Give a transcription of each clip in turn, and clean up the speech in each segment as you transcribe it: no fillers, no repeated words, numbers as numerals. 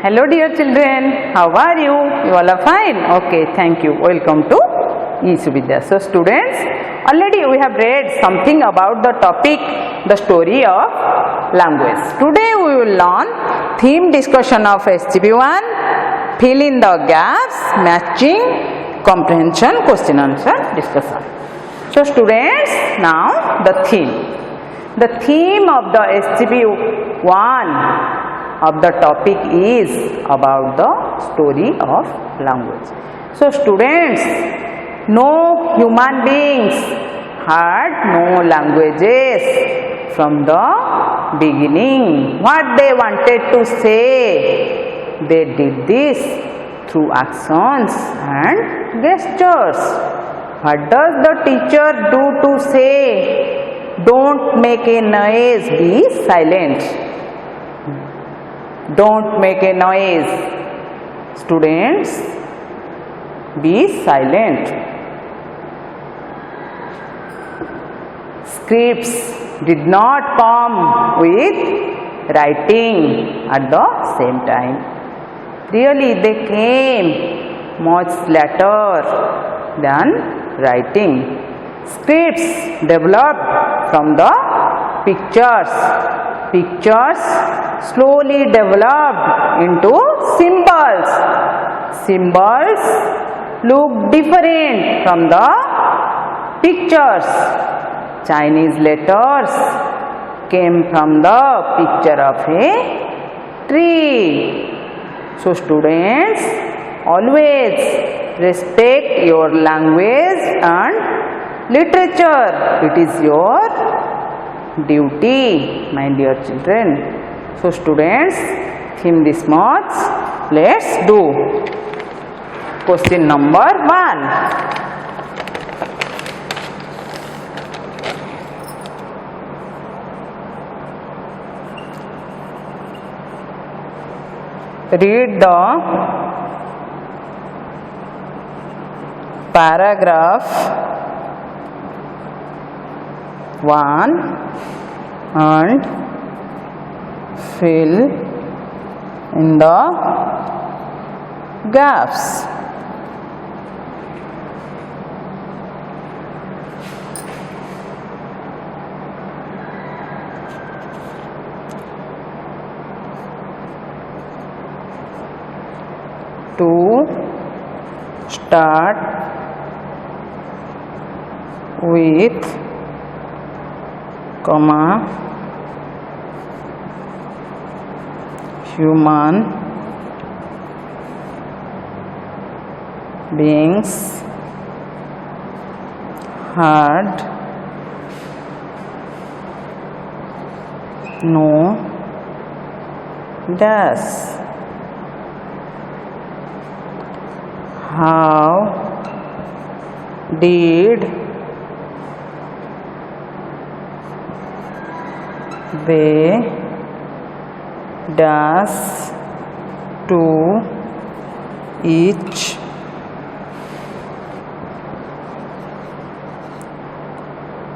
Hello dear children, how are you? You all are fine? Okay, thank you. Welcome to eSuvidya. So students, already we have read something about the topic, the story of language. Today we will learn theme discussion of SGP1, fill in the gaps, matching, comprehension, question answer discussion. So students, now the theme. The theme of the SGP1 of the topic is about the story of language. So students, no human beings had no languages from the beginning. What they wanted to say, they did this through actions and gestures. What does the teacher do to say, don't make a noise, be silent? Don't make a noise. Students, be silent. Scripts did not come with writing at the same time. Really, they came much later than writing. Scripts developed from the pictures. Pictures slowly developed into symbols. Symbols look different from the pictures. Chinese letters came from the picture of a tree. So students, always respect your language and literature. It is your duty, my dear children. So students, theme this much. Let's do. Question number 1. Read the paragraph 1 and fill in the gaps. To start with, comma, human beings had no dash. How did they dash to each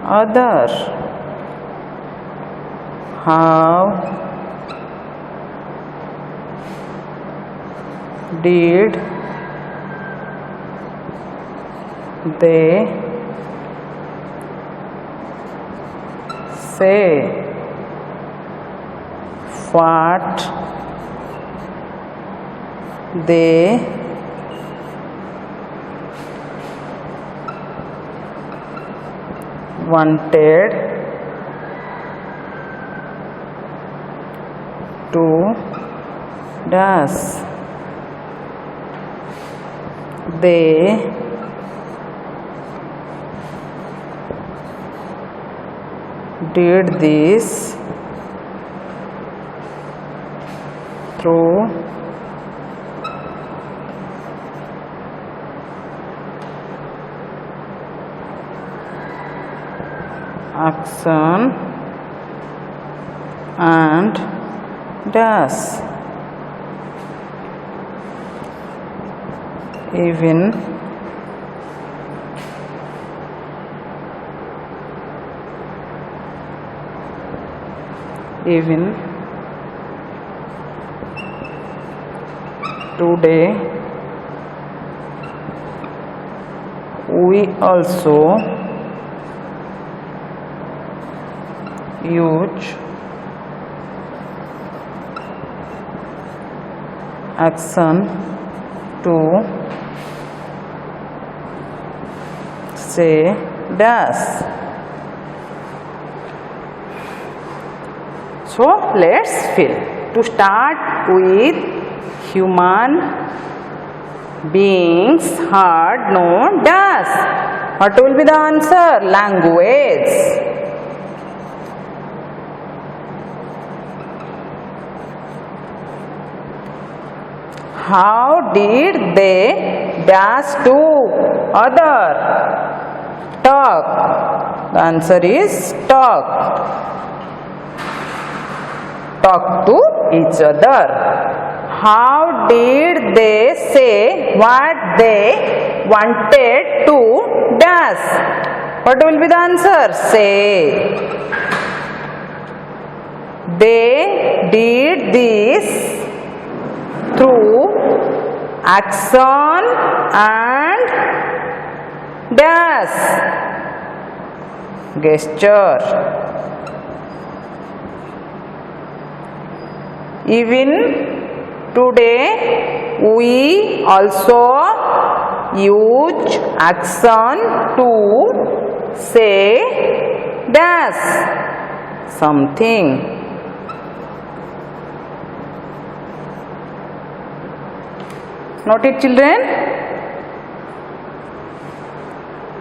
other? How did they say? What they wanted to dash. They did this through action and dash. Even Today we also use action to say dash. So let's fill. To start with, human beings had no dash. What will be the answer? Language. How did they dash to other? Talk. The answer is talk. Talk to each other. How did they say what they wanted to dash? What will be the answer? Say. They did this through action and dash. Gesture. Even today we also use action to say dash something. Note it, children.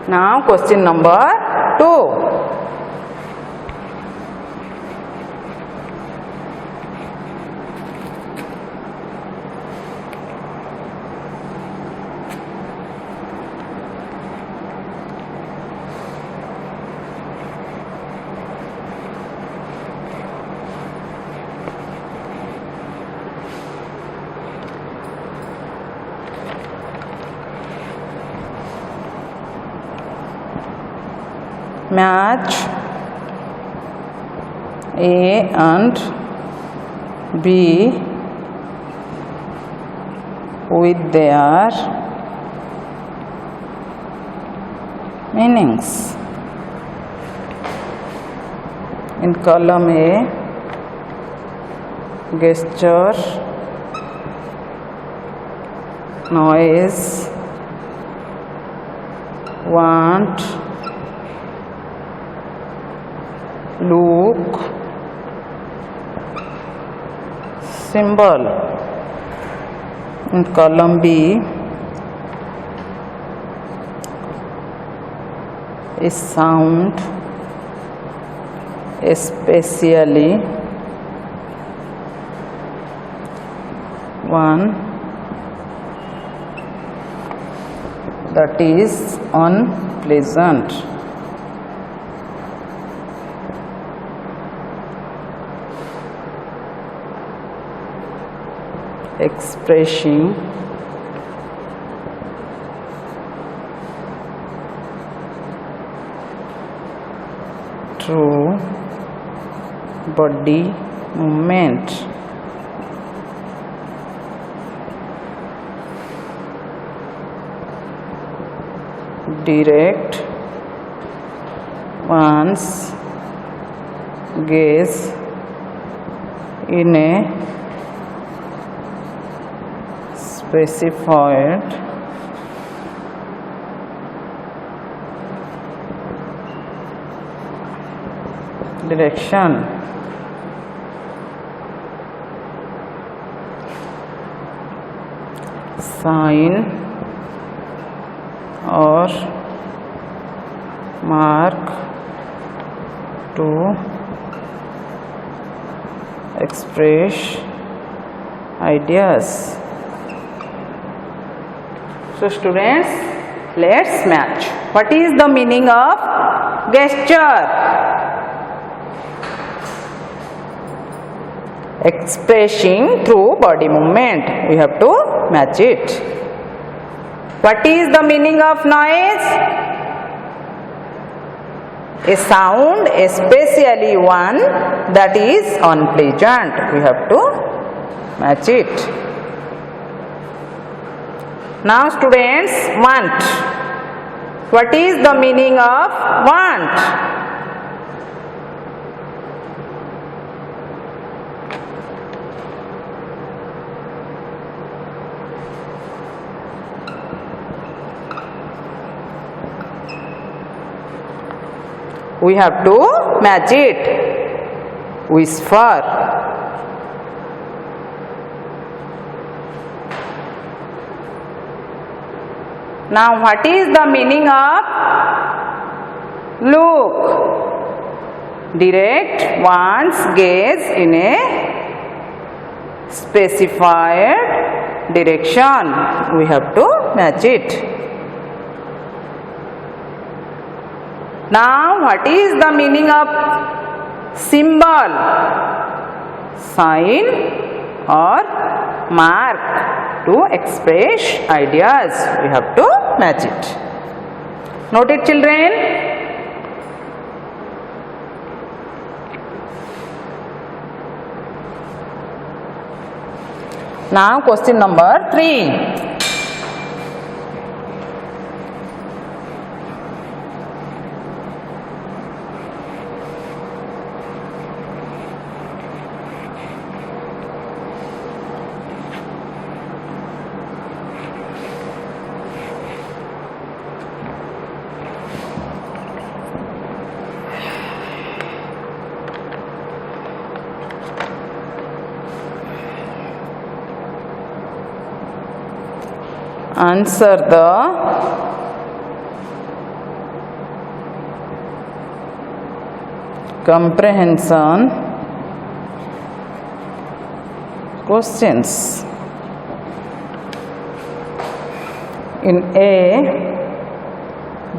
Now question number 2. Match A and B with their meanings. In column A, gesture, noise, want, look, symbol. In column B is sound, especially one that is unpleasant. Expressing through body movement. Direct one's gaze in a specified direction. Sign or mark to express ideas. So students, let's match. What is the meaning of gesture? Expressing through body movement. We have to match it. What is the meaning of noise? A sound, especially one that is unpleasant. We have to match it. Now students, want. What is the meaning of want? We have to match it. Whisper. Now what is the meaning of look? Direct one's gaze in a specified direction. We have to match it. Now what is the meaning of symbol? Sign or mark to express ideas. We have to match it. Note it, children. Now question number 3. Answer the comprehension questions. In A,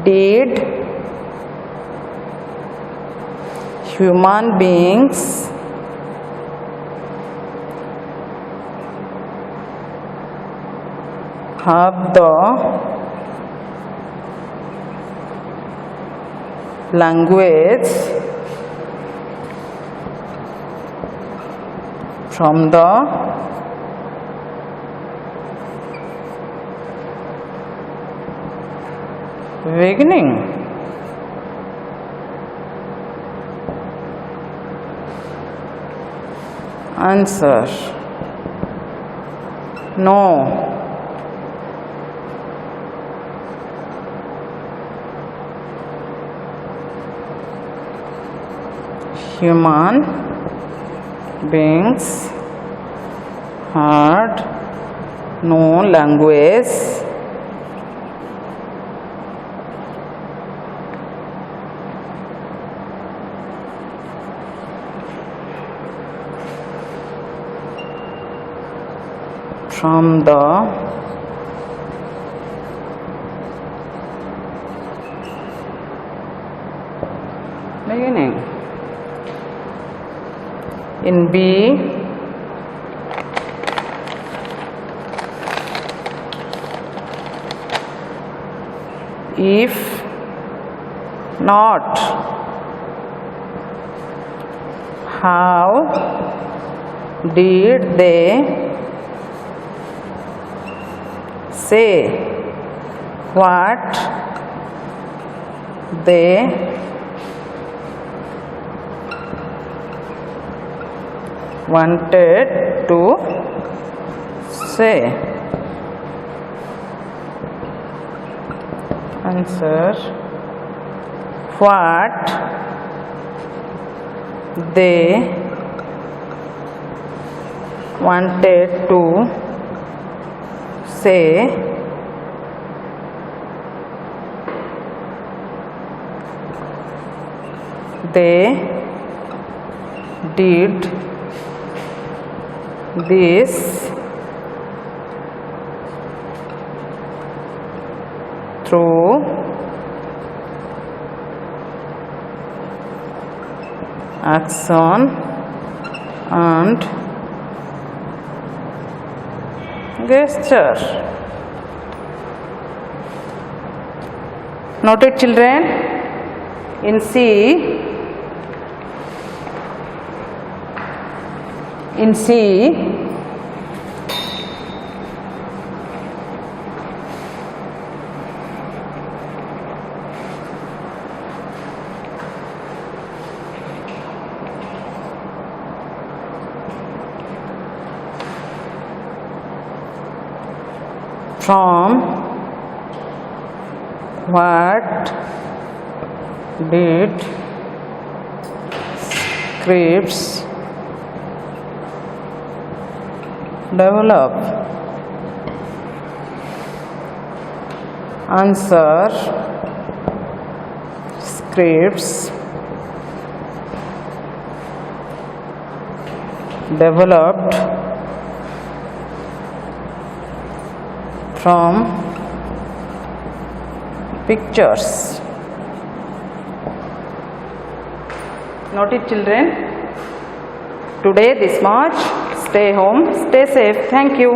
did human beings have the language from the beginning? Answer: no. Human beings had no language from the beginning. In B, if not, how did they say what they wanted to say? Answer: what they wanted to say they did this through action and gesture. Noted, children. In C, From what did scripts develop? Answer: scripts developed from pictures. Note it, children. Today this much. Stay home, stay safe. Thank you.